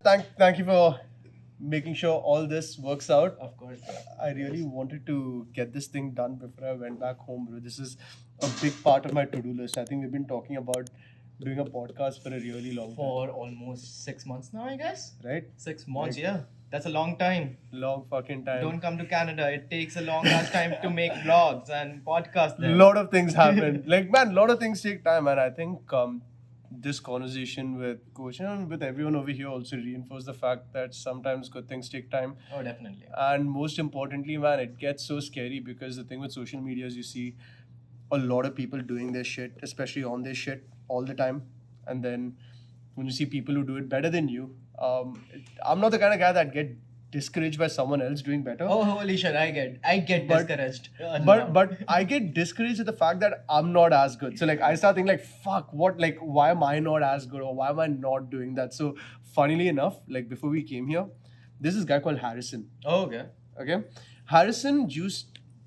thank you for making sure all this works out. Of course, bro. I really wanted to get this thing done before I went back home, bro. This is a big part of my to-do list. I think we've been talking about doing a podcast for a really long time. For almost 6 months now, I guess. Right? 6 months, Like- yeah. That's a long time. Long fucking time. Don't come to Canada. It takes a long ass time to make vlogs and podcasts there. Lot of things happen. Like, man, lot of things take time, and I think this conversation with Coach and with everyone over here also reinforced the fact that sometimes good things take time. Oh, definitely. And most importantly, man, it gets so scary because the thing with social media is you see a lot of people doing their shit, especially on their shit all the time. And then when you see people who do it better than you, I'm not the kind of guy that get discouraged by someone else doing better. Oh, holy shit! I get But- discouraged. But I get discouraged with the fact that I'm not as good. So like I start thinking like, fuck, what, like why am I not as good or why am I not doing that? So funnily enough, like before we came here, there's this guy called Harrison. Oh, okay. Okay, Harrison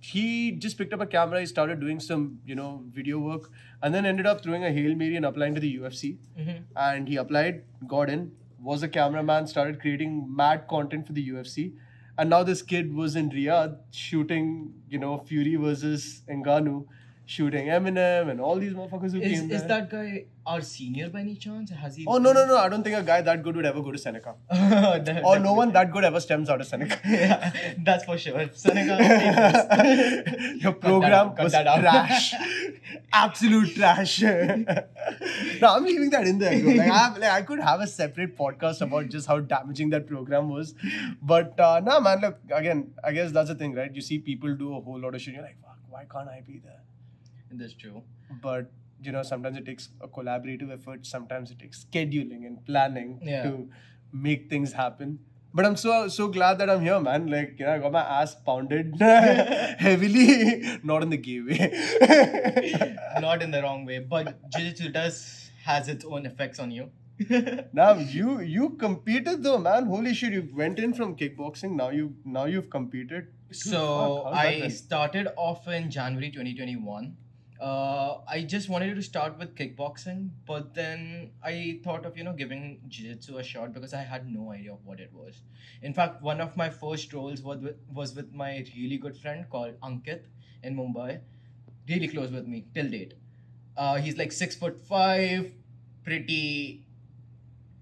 he just picked up a camera. He started doing some video work, and then ended up throwing a Hail Mary and applying to the UFC. Mm-hmm. And he applied, got in, was a cameraman, started creating mad content for the UFC. And now this kid was in Riyadh shooting, Fury versus Ngannou, shooting Eminem and all these motherfuckers who came there. Is that guy our senior by any chance? Has he? Oh, no. I don't think a guy that good would ever go to Seneca. That- Or no one that good ever stems out of Seneca. Yeah, that's for sure. Seneca. Your program cut was that out. trash. Absolute trash. No, I'm leaving that in there, bro. I could have a separate podcast about just how damaging that program was. But nah, man, look, again, I guess that's the thing, right? You see people do a whole lot of shit. You're like, fuck, why can't I be there? That's true. But sometimes it takes a collaborative effort. Sometimes it takes scheduling and planning Yeah. to make things happen. But I'm so glad that I'm here, man. Like, I got my ass pounded heavily, not in the gay way. Not in the wrong way, but jiu-jitsu has its own effects on you. Now you competed though, man. Holy shit! You went in from kickboxing. Now you've competed. Dude, So fuck, how's that I been? started off in January 2021. I just wanted to start with kickboxing, but then I thought of giving jiu-jitsu a shot because I had no idea of what it was. In fact, one of my first roles was with my really good friend called Ankit in Mumbai, really close with me till date. He's like 6'5", pretty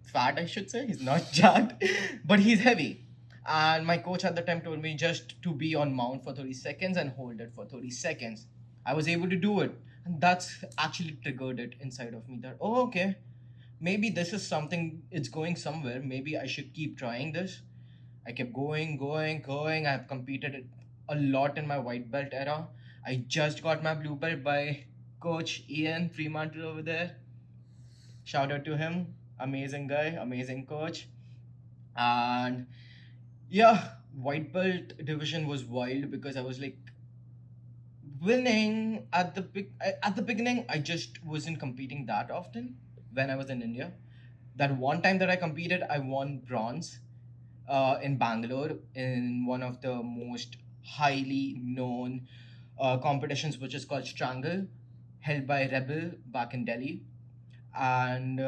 fat, I should say. He's not jacked, but he's heavy. And my coach at the time told me just to be on mount for 30 seconds and hold it for 30 seconds. I was able to do it. And that's actually triggered it inside of me that, oh, okay, maybe this is something, it's going somewhere. Maybe I should keep trying this. I kept going. I have competed a lot in my white belt era. I just got my blue belt by Coach Ian Fremantle over there. Shout out to him. Amazing guy, amazing coach. And yeah, white belt division was wild because I was like winning at the beginning. I just wasn't competing that often when I was in India. That one time that I competed, I won bronze in Bangalore in one of the most highly known competitions, which is called Strangle, held by Rebel back in Delhi. And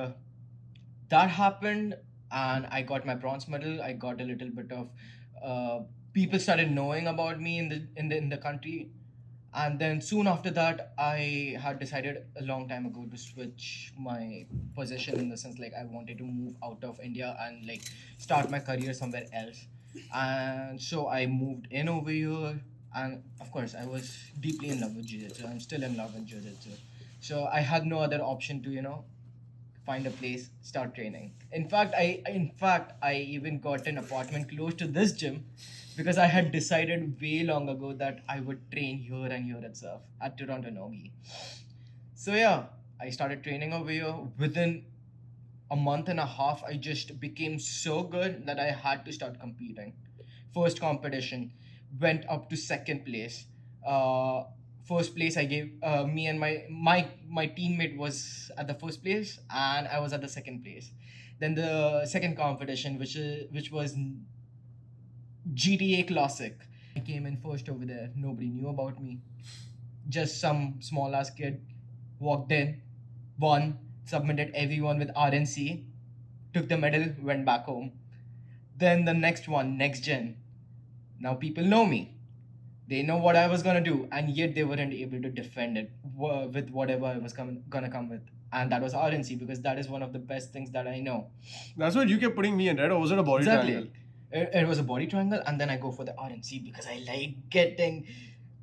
that happened, and I got my bronze medal. I got a little bit of people started knowing about me in the country. And then soon after that, I had decided a long time ago to switch my position, in the sense like I wanted to move out of India and like start my career somewhere else. And so I moved in over here, and of course I was deeply in love with jiu-jitsu. I'm still in love with jiu-jitsu. So I had no other option to find a place, start training. In fact I even got an apartment close to this gym because I had decided way long ago that I would train here and here itself at Toronto NoGi. So yeah, I started training over here. Within a month and a half, I just became so good that I had to start competing. First competition, went up to second place. First place I gave me and my teammate was at the first place, and I was at the second place. Then the second competition, which was GTA Classic, I came in first over there. Nobody knew about me. Just some small ass kid walked in, won, submitted everyone with RNC. took the medal, went back home. Then the next one, next gen. Now people know me. They know what I was gonna do, and yet they weren't able to defend it with whatever I was gonna come with. And that was RNC, because that is one of the best things that I know. That's what you kept putting me in, right? Or was it a body triangle? It was a body triangle, and then I go for the RNC because I like getting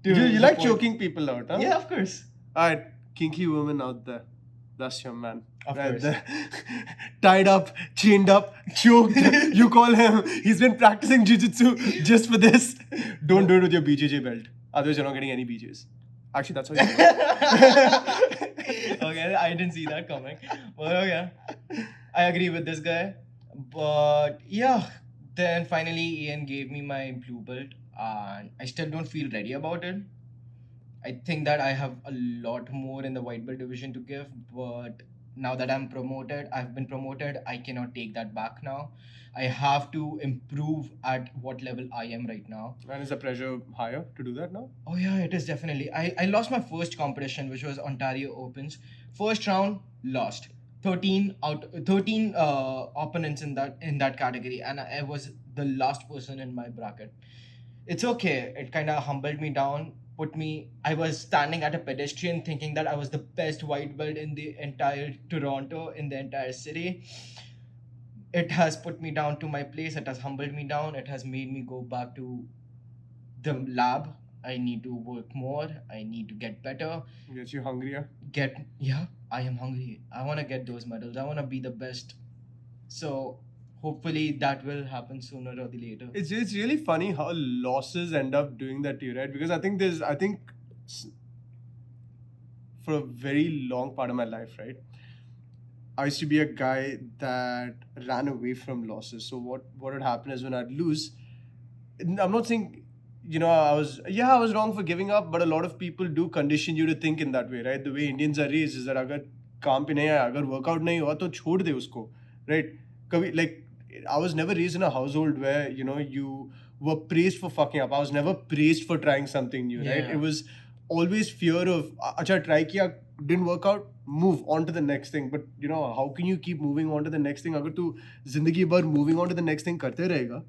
to. You like choking people out, huh? Yeah, of course. Alright, kinky women out there. That's your man. Of right course. there. Tied up, chained up, choked. You call him. He's been practicing jiu-jitsu just for this. Don't do it with your BJJ belt. Otherwise, you're not getting any BJs. Actually, that's how you do it. Okay, I didn't see that coming. But okay, I agree with this guy. But yeah, then finally Ian gave me my blue belt, and I still don't feel ready about it. I think that I have a lot more in the white belt division to give, but now that I've been promoted, I cannot take that back now. I have to improve at what level I am right now. And is the pressure higher to do that now? Oh yeah, it is definitely. I lost my first competition, which was Ontario Opens. First round, lost. 13 opponents in that category, and I was the last person in my bracket. It's okay. It kind of humbled me down. I was standing at a pedestrian thinking that I was the best white belt in the entire Toronto, in the entire city. It has put me down to my place. It has humbled me down. It has made me go back to the lab. I need to work more. I need to get better. Gets you hungrier? I am hungry. I want to get those medals. I want to be the best. So hopefully that will happen sooner or later. It's really funny how losses end up doing that to you, right? Because I think for a very long part of my life, right, I used to be a guy that ran away from losses. So what would happen is when I'd lose, I'm not saying, I was wrong for giving up, but a lot of people do condition you to think in that way, right? The way Indians are raised is that अगर काम पे नहीं आया, अगर workout नहीं हुआ तो छोड़ दे उसको, right? Like, I was never raised in a household where, you were praised for fucking up. I was never praised for trying something new, right? Yeah. It was always fear of, acha, try kiya, didn't work out, move on to the next thing. But, how can you keep moving on to the next thing? Agar tu zindagi bhar moving on to the next thing karte rahega,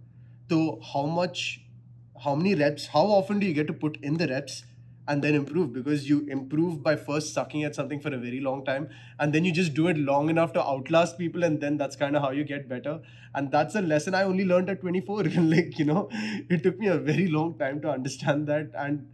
to how many reps, how often do you get to put in the reps and then improve? Because you improve by first sucking at something for a very long time, and then you just do it long enough to outlast people, and then that's kind of how you get better. And that's a lesson I only learned at 24. Like, it took me a very long time to understand that. And,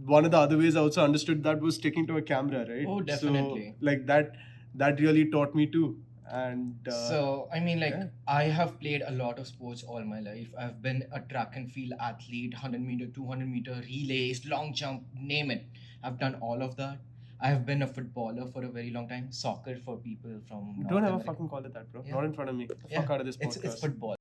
one of the other ways I also understood that was sticking to a camera, right? Oh, definitely. So, like, that really taught me too. And So, I mean, yeah. I have played a lot of sports all my life. I've been a track and field athlete, 100-meter, 200-meter relays, long jump, name it. I've done all of that. I've been a footballer for a very long time, soccer for people from North Don't ever America. fucking call it that, bro. Yeah. Not in front of me. Get the Yeah, fuck out of this podcast. It's football.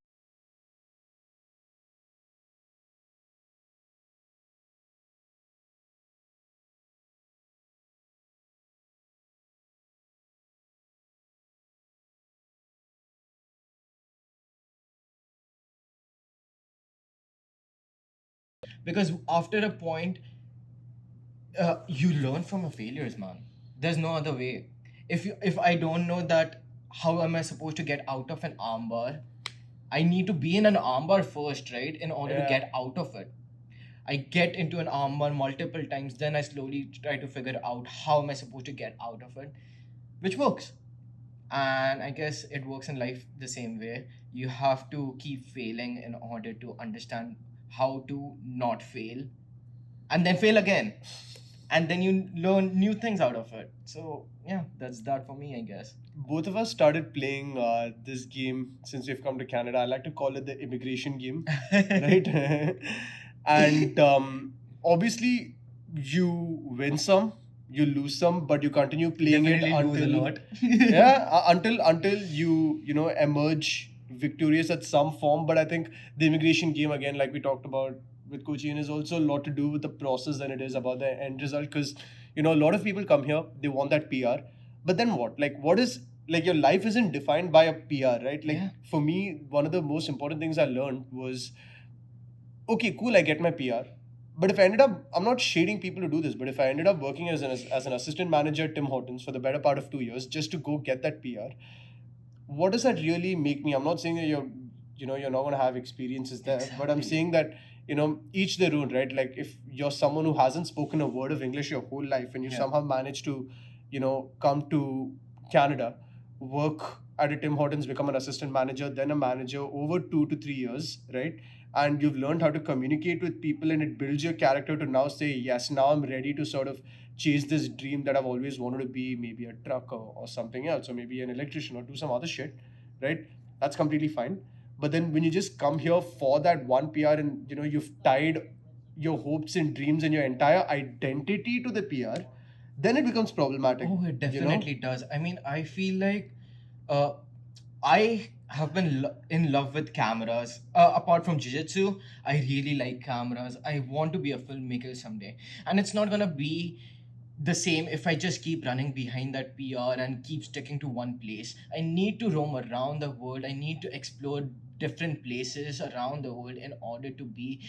Because after a point, you learn from your failures, man. There's no other way. If I don't know that, how am I supposed to get out of an armbar? I need to be in an armbar first, right? In order to Yeah. get out of it. I get into an armbar multiple times, then I slowly try to figure out how am I supposed to get out of it, which works. And I guess it works in life the same way. You have to keep failing in order to understand how to not fail, and then fail again, and then you learn new things out of it. So yeah, that's that for me, I guess. Both of us started playing this game since we've come to Canada. I like to call it the immigration game, right? And obviously, you win some, you lose some, but you continue playing Definitely it lose a until lot. until you emerge victorious at some form. But I think the immigration game, again, like we talked about with Coach Ian, is also a lot to do with the process than it is about the end result. Because a lot of people come here, they want that PR, but then what? Like, what is, like, your life isn't defined by a PR, right? Like, Yeah. for me, one of the most important things I learned was, okay, cool, I get my PR. But if I ended up, I'm not shading people to do this, but if I ended up working as an assistant manager at Tim Hortons for the better part of 2 years just to go get that PR, what does that really make me? I'm not saying that you're not going to have experiences there, but I'm Exactly. saying that each their own, right? Like if you're someone who hasn't spoken a word of English your whole life and you Yeah. somehow manage to come to Canada, work at a Tim Hortons, become an assistant manager, then a manager over 2 to 3 years, right? And you've learned how to communicate with people, and it builds your character to now say, yes, now I'm ready to sort of chase this dream that I've always wanted to be, maybe a trucker or something else, or maybe an electrician or do some other shit, right? That's completely fine. But then when you just come here for that one PR and you've tied your hopes and dreams and your entire identity to the PR, then it becomes problematic. Oh, it definitely does. I mean, I feel like uh, I have been in love with cameras. Apart from jiu-jitsu, I really like cameras. I want to be a filmmaker someday. And it's not gonna be the same if I just keep running behind that PR and keep sticking to one place. I need to roam around the world. I need to explore different places around the world in order to be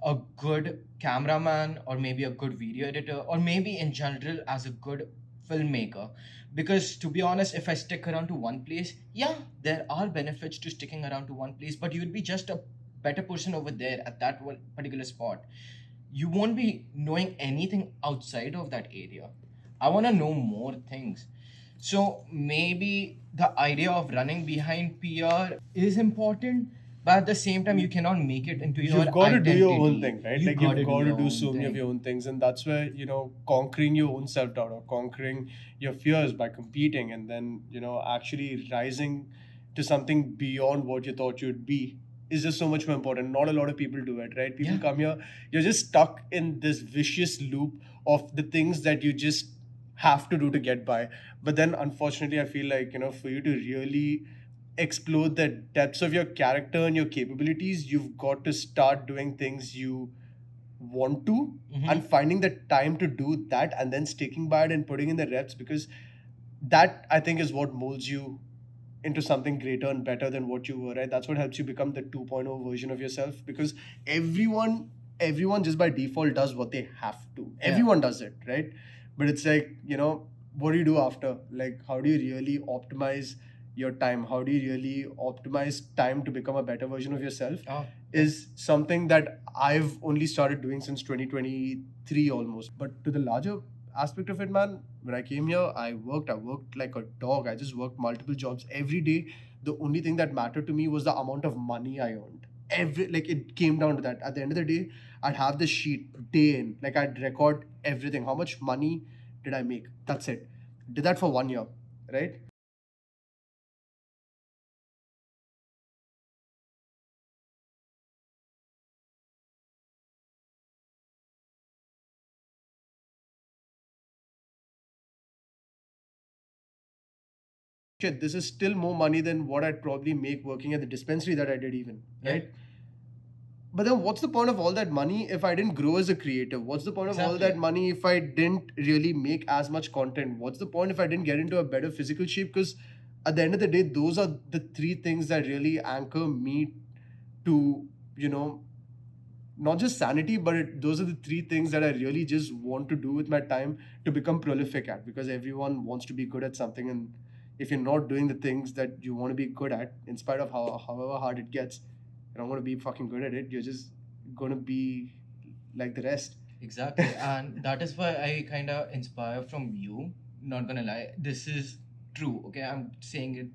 a good cameraman or maybe a good video editor or maybe in general as a good filmmaker. Because to be honest, if I stick around to one place, yeah, there are benefits to sticking around to one place, but you'd be just a better person over there at that one particular spot. You won't be knowing anything outside of that area. I want to know more things. So maybe the idea of running behind PR is important, but at the same time, you cannot make it into your You've got to do your own identity. thing, right? You Like got you've to do got to your do own so many of thing. your own things, and that's where conquering your own self doubt or conquering your fears by competing, and then actually rising to something beyond what you thought you'd be is just so much more important. Not a lot of people do it, right? People Yeah. come here, you're just stuck in this vicious loop of the things that you just have to do to get by. But then, unfortunately, I feel like for you to really explore the depths of your character and your capabilities, you've got to start doing things you want to and finding the time to do that and then sticking by it and putting in the reps, because that I think is what molds you into something greater and better than what you were, right? That's what helps you become the 2.0 version of yourself, because everyone just by default does what they have to. Yeah. Everyone does it, right? But it's like, what do you do after? Like, how do you really optimize your time? How do you really optimize time to become a better version of yourself? Oh, Is something that I've only started doing since 2023 almost. But to the larger aspect of it, man, when I came here, I worked like a dog. I just worked multiple jobs every day. The only thing that mattered to me was the amount of money I earned. It came down to that. At the end of the day, I'd have this sheet day in, like I'd record everything. How much money did I make? That's it. Did that for 1 year, right? Shit, this is still more money than what I'd probably make working at the dispensary that I did even, yeah. right? But then what's the point of all that money if I didn't grow as a creative? What's the point of all that Exactly. money if I didn't really make as much content? What's the point if I didn't get into a better physical shape? Because at the end of the day, those are the three things that really anchor me to, not just sanity, but those are the three things that I really just want to do with my time to become prolific at, because everyone wants to be good at something. And if you're not doing the things that you want to be good at, in spite of however hard it gets, you're not going to be fucking good at it. You're just going to be like the rest. Exactly. And that is why I kind of inspire from you. Not gonna lie. This is true. Okay. I'm saying it.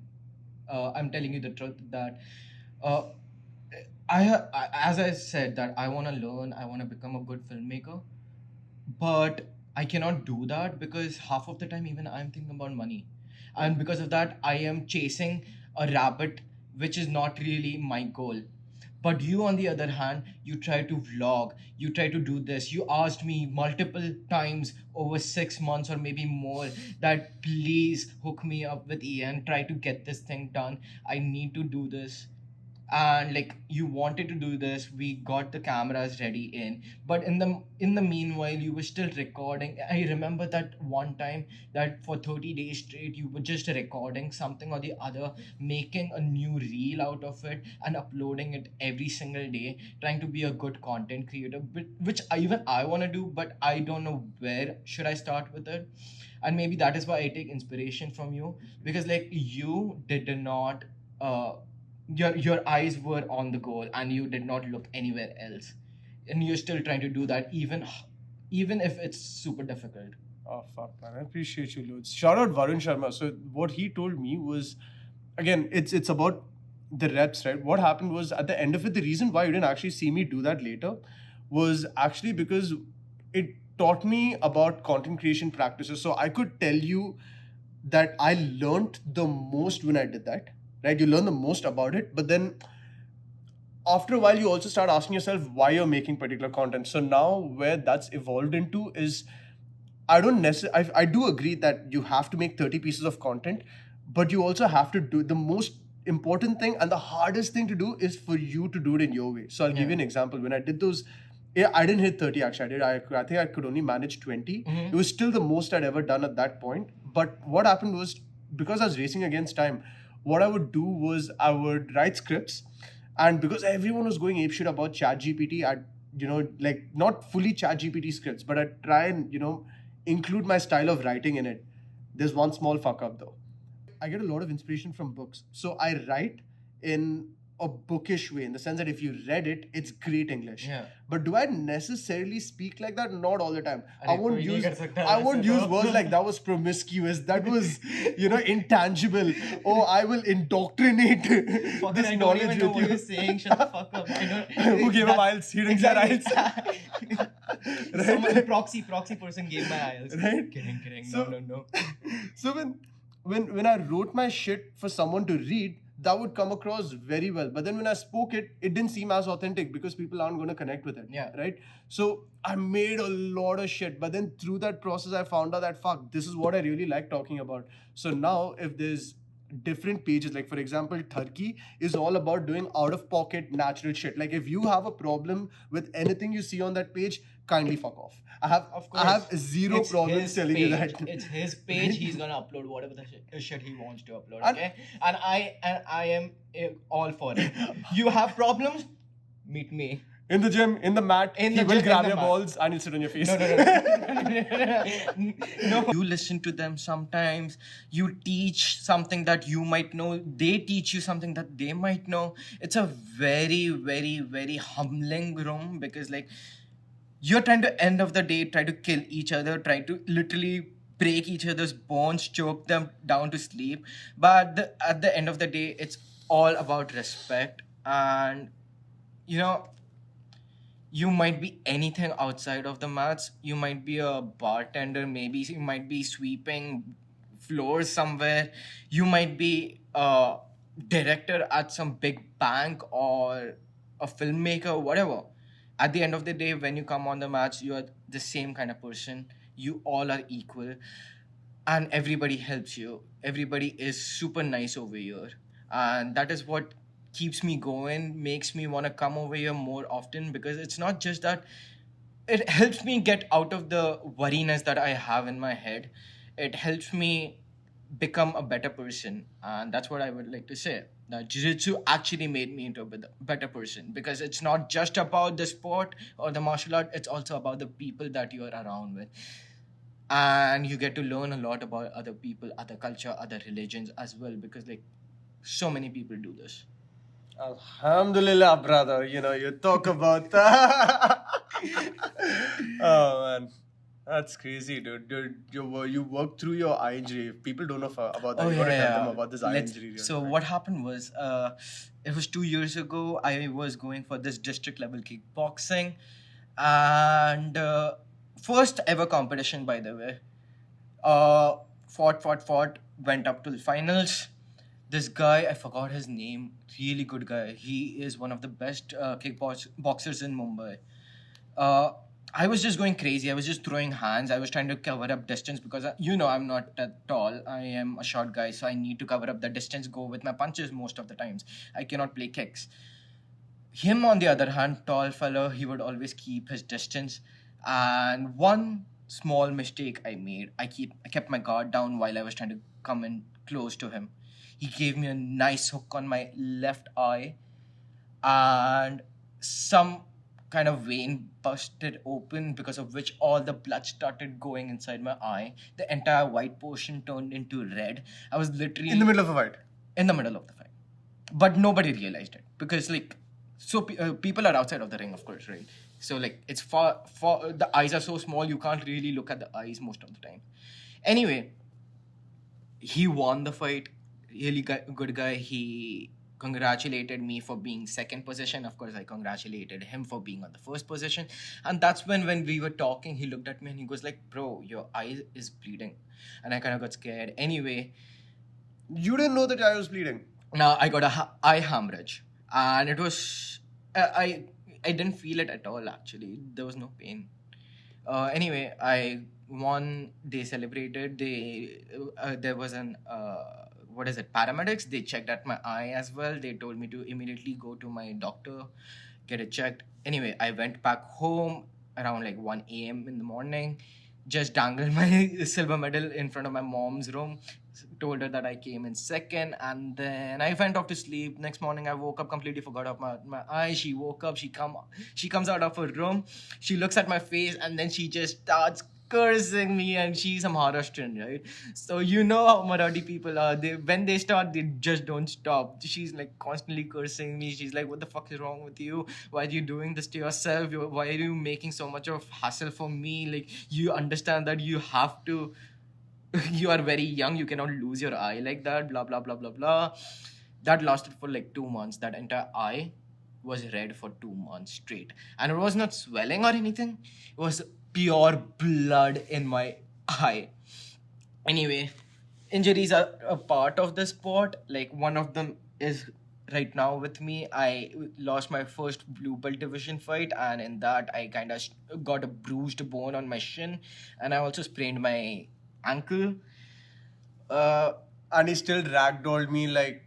I'm telling you the truth that uh, as I said, that I want to learn, I want to become a good filmmaker, but I cannot do that because half of the time, even I'm thinking about money. And because of that, I am chasing a rabbit, which is not really my goal. But you, on the other hand, you try to vlog, you try to do this. You asked me multiple times over 6 months or maybe more that please hook me up with Ian, try to get this thing done. I need to do this. and like you wanted to do this, we got the cameras ready in, but in the meanwhile you were still recording. I remember that one time that for 30 days straight you were just recording something or the other, making a new reel out of it and uploading it every single day, trying to be a good content creator, which even I want to do, but I don't know where should I start with it. And maybe that is why I take inspiration from you, because like you did not uh your eyes were on the goal and you did not look anywhere else, and you're still trying to do that, even if it's super difficult. Oh fuck, man! I appreciate you loads. Shout out Varun Sharma. So what he told me was, again, it's about the reps, right? What happened was at the end of it, the reason why you didn't actually see me do that later was actually because it taught me about content creation practices. So I could tell you that I learned the most when I did that, right? You learn the most about it, but then after a while, you also start asking yourself why you're making particular content. So now, where that's evolved into is I don't necessarily. I do agree that you have to make 30 pieces of content, but you also have to do the most important thing and the hardest thing to do is for you to do it in your way. So I'll give you an example. When I did those, yeah, I didn't hit 30 actually. I think I could only manage 20. Mhm. It was still the most I'd ever done at that point. But what happened was because I was racing against time, what I would do was I would write scripts, and because everyone was going apeshit about ChatGPT, I'd like not fully ChatGPT scripts, but I'd try and include my style of writing in it. There's one small fuck up though. I get a lot of inspiration from books. So I write in a bookish way in the sense that if you read it, it's great English. Yeah. But do I necessarily speak like that? Not all the time. I अरे won't कोई नहीं use कर सकता I won't वैसे use तो। words like that was promiscuous. That was intangible. Oh, I will indoctrinate Fucking, this I don't knowledge even know with what you. you're saying. Shut the fuck up. I don't. Who gave him IELTS? He didn't get Exactly. IELTS. Someone proxy person gave my IELTS. Right? Kidding. So- No. So when I wrote my shit for someone to read, that would come across very well. But then when I spoke it, it didn't seem as authentic because people aren't going to connect with it. Yeah. Right? So I made a lot of shit. But then through that process, I found out that fuck, this is what I really like talking about. So now if there's different pages, like for example, Turkey is all about doing out of pocket natural shit. Like if you have a problem with anything you see on that page, kindly fuck off. I have zero It's problems his telling you page. that. It's his page. He's gonna upload whatever the shit he wants to upload. And- Okay, and I am all for it. You have problems? Meet me. In the gym, in the mat, In he the will gym, grab in the your mat. balls and he'll sit on your face. No. You listen to them sometimes. You teach something that you might know. They teach you something that they might know. It's a very, very, very humbling room because like you're trying to end of the day try to kill each other, try to literally break each other's bones, choke them down to sleep. But at the end of the day, it's all about respect. And you might be anything outside of the mats. You might be a bartender, maybe you might be sweeping floors somewhere. You might be a director at some big bank or a filmmaker, whatever. At the end of the day, when you come on the mats, you are the same kind of person. You all are equal, and everybody helps you. Everybody is super nice over here, and that is what keeps me going, makes me want to come over here more often, because it's not just that it helps me get out of the worriness that I have in my head. It helps me become a better person, and that's what I would like to say. That jiu-jitsu actually made me into a better person, because it's not just about the sport or the martial art, it's also about the people that you are around with, and you get to learn a lot about other people, other culture, other religions as well, because like so many people do this. Alhamdulillah, brother. You talk about that. Oh man, that's crazy, dude. You work through your eye injury. If people don't know about that, you gotta tell them about this eye injury. real So quick. what happened was, it was 2 years ago. I was going for this district level kickboxing, and first ever competition, by the way. Fought, went up to the finals. This guy, I forgot his name, really good guy. He is one of the best kickboxers in Mumbai. Uh, I was just going crazy. I was just throwing hands. I was trying to cover up distance because, I'm not that tall. I am a short guy, so I need to cover up the distance, go with my punches most of the times. I cannot play kicks. Him, on the other hand, tall fellow, he would always keep his distance. And one small mistake I made, I kept my guard down while I was trying to come in close to him. He gave me a nice hook on my left eye, and some kind of vein busted open, because of which all the blood started going inside my eye. The entire white portion turned into red. I was literally In the middle of a fight. in the middle of the fight, but nobody realized it because people are outside of the ring, of course, right? So it's far the eyes are so small, you can't really look at the eyes most of the time. Anyway, he won the fight. Really good guy. He congratulated me for being second position. Of course, I congratulated him for being on the first position. And that's when we were talking, he looked at me and he goes like, "Bro, your eye is bleeding." And I kind of got scared. Anyway, You didn't know that I was bleeding. now I got a eye hemorrhage, and it was I didn't feel it at all. Actually, there was no pain. Anyway, I won. They celebrated. There was an what is it? Paramedics. They checked at my eye as well. They told me to immediately go to my doctor, get it checked. Anyway, I went back home around like 1 a.m. in the morning. Just dangled my silver medal in front of my mom's room. Told her that I came in second, and then I went off to sleep. Next morning, I woke up, completely forgot about my eye. She woke up. She comes out of her room. She looks at my face, and then she just starts cursing me. And she's a Maharashtrian, right? So you know how Marathi people are. When they start, they just don't stop. She's like constantly cursing me. She's like, "What the fuck is wrong with you? Why are you doing this to yourself? Why are you making so much of hassle for me? Like, you understand that you have to." You are very young, you cannot lose your eye like that, blah blah blah blah blah. That lasted for like 2 months. That entire eye was red for 2 months straight, and it was not swelling or anything. It was pure blood in my eye. Anyway, injuries are a part of the sport. Like, one of them is right now with me. I lost my first blue belt division fight, and in that I kind of got a bruised bone on my shin, and I also sprained my ankle. And he still ragdolled me like,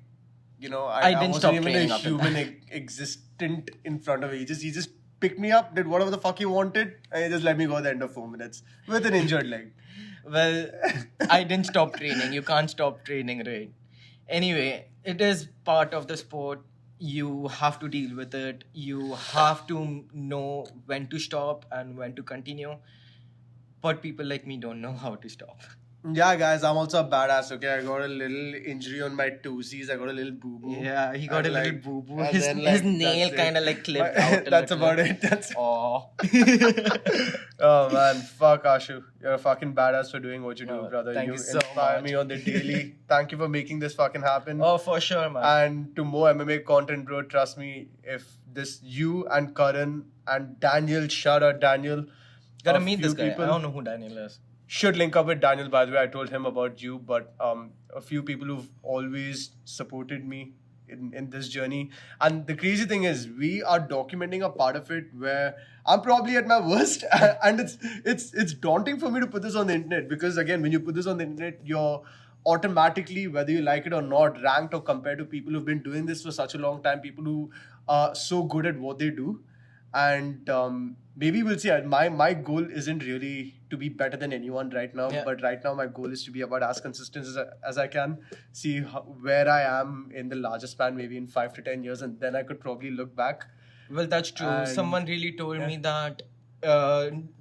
I didn't wasn't stop even a training after human that. existent in front of me. He just picked me up, did whatever the fuck he wanted, and he just let me go at the end of 4 minutes with an injured leg. Well, I didn't stop training. You can't stop training, right? Anyway, it is part of the sport. You have to deal with it. You have to know when to stop and when to continue. But people like me don't know how to stop. Yeah, guys, I'm also a badass. Okay, I got a little injury on my toesies. I got a little boo boo. Yeah, he got a little boo boo. and His then, nail that's it. kind of like clipped My- out. That's about it. That's Oh. Oh man, fuck Ashu. You're a fucking badass for doing what you do, No, brother. thank you you so inspire much. me on the daily. Thank you for making this fucking happen. Oh, for sure, man. And to more MMA content, bro, trust me, if this you and Karan and Daniel, shout out Daniel. Gotta a meet few this guy. people I don't know who Daniel is. should link up with Daniel, by the way. I told him about you, but a few people who've always supported me in this journey. And the crazy thing is, we are documenting a part of it where I'm probably at my worst, and it's daunting for me to put this on the internet, because again, when you put this on the internet, you're automatically, whether you like it or not, ranked or compared to people who've been doing this for such a long time, people who are so good at what they do. And maybe we'll see. My goal isn't really to be better than anyone right now, Yeah. but right now my goal is to be about as consistent as I can. See where I am in the larger span, maybe in 5 to 10 years, and then I could probably look back. Well, that's true. And- Someone really told me that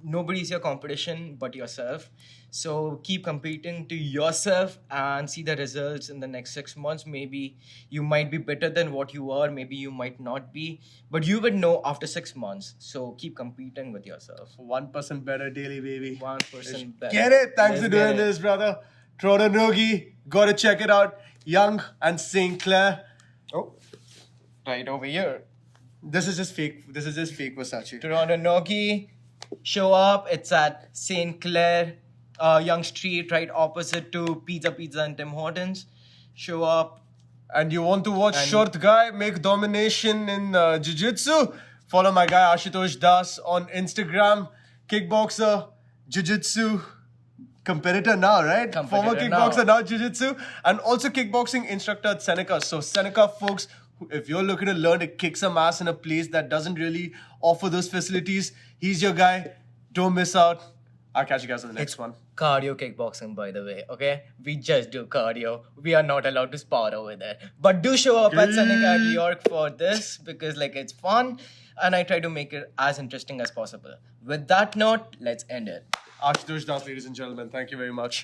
nobody's your competition but yourself. So keep competing to yourself and see the results in the next 6 months. Maybe you might be better than what you are. Maybe you might not be. But you would know after 6 months. So keep competing with yourself. 1% better daily, baby. 1% better. Get it? Thanks Let's for get doing it. this, brother. Toronto NoGi, gotta check it out. Young and St. Clair. Oh, right over here. This is just fake Versace. Toronto NoGi, show up. It's at St. Clair, Young Street, right opposite to Pizza and Tim Hortons. Show up. And you want to watch And- short guy make domination in jiu-jitsu? Follow my guy Ashutosh Das on Instagram. kickboxer, jiu-jitsu competitor now, right? Former Competitor kickboxer, now jiu-jitsu, and also kickboxing instructor at Seneca. So Seneca folks, if you're looking to learn to kick some ass in a place that doesn't really offer those facilities, he's your guy. Don't miss out. I'll catch you guys on the next one. Cardio kickboxing, by the way, okay? We just do cardio. We are not allowed to spar over there. But do show up at Seneca at York for this because like it's fun and I try to make it as interesting as possible. With that note, let's end it. Ashutosh Das, ladies and gentlemen. Thank you very much.